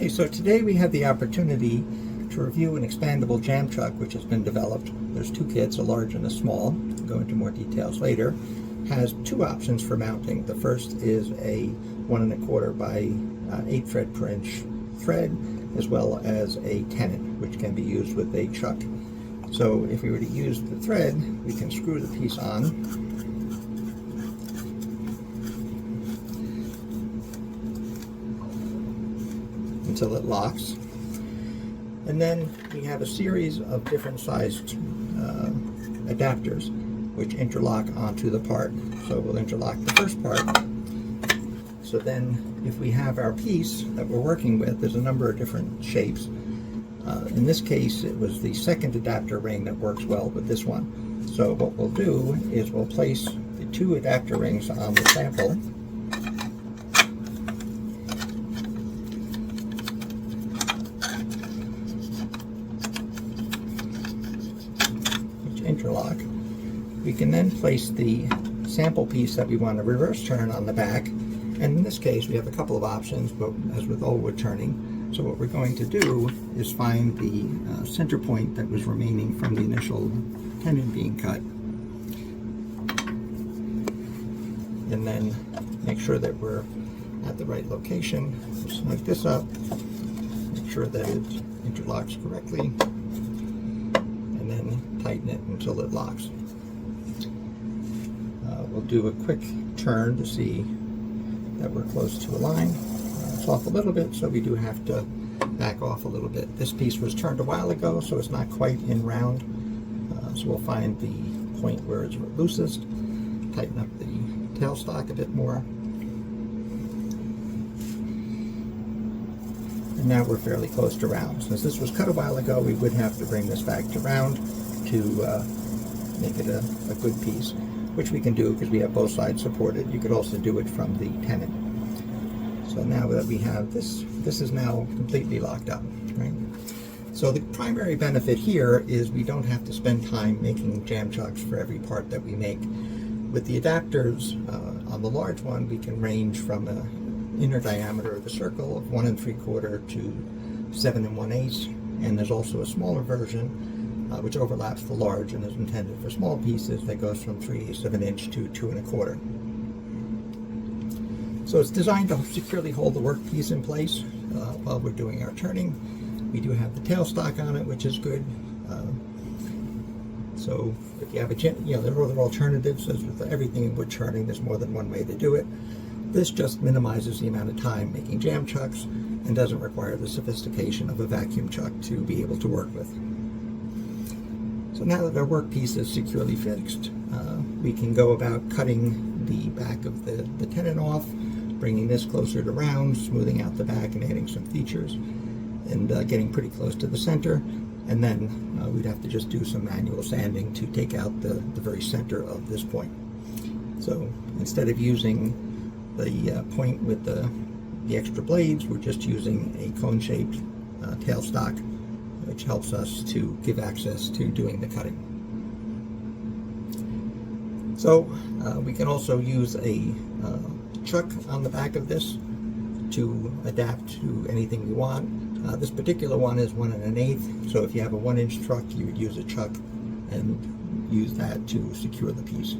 Okay, so today we have the opportunity to review an expandable jam chuck which has been developed. There's two kits, a large and a small. I'll go into more details later. Has two options for mounting. The first is a 1 1/4 by 8 thread per inch thread, as well as a tenon, which can be used with a chuck. So if we were to use the thread, we can screw the piece on. Until it locks. And then we have a series of different sized adapters which interlock onto the part. So we'll interlock the first part. So then if we have our piece that we're working with, there's a number of different shapes. In this case, it was the second adapter ring that works well with this one. So what we'll do is we'll place the two adapter rings on the sample. Which interlock. We can then place the sample piece that we want to reverse turn on the back. And in this case, we have a couple of options, but as with all wood turning. So what we're going to do is find the center point that was remaining from the initial tenon being cut. And then make sure that we're at the right location. We'll snug this up, make sure that it interlocks correctly, and then tighten it until it locks. We'll do a quick turn to see that we're close to a line. It's off a little bit, so we do have to back off a little bit. This piece was turned a while ago, so it's not quite in round. So we'll find the point where it's loosest, tighten up the tailstock a bit more. And now we're fairly close to round. Since this was cut a while ago, we would have to bring this back to round to make it a good piece, which we can do because we have both sides supported. You could also do it from the tenon. So now that we have this, this is now completely locked up, right? So the primary benefit here is we don't have to spend time making jam chucks for every part that we make. With the adapters on the large one, we can range from an inner diameter of the circle of 1 3/4 to 7 1/8, and there's also a smaller version which overlaps the large and is intended for small pieces that goes from 3/8 of an inch to 2 1/4. So it's designed to securely hold the workpiece in place while we're doing our turning. We do have the tailstock on it, which is good. So if you have there are other alternatives. As with everything in wood turning, there's more than one way to do it. This just minimizes the amount of time making jam chucks and doesn't require the sophistication of a vacuum chuck to be able to work with. So now that our workpiece is securely fixed, we can go about cutting the back of the tenon off, bringing this closer to round, smoothing out the back and adding some features, and getting pretty close to the center. And then we'd have to just do some manual sanding to take out the very center of this point. So instead of using the point with the extra blades, we're just using a cone-shaped tailstock, which helps us to give access to doing the cutting. So we can also use a chuck on the back of this to adapt to anything we want. This particular one is 1 1/8, so if you have a 1 inch truck, you would use a chuck and use that to secure the piece.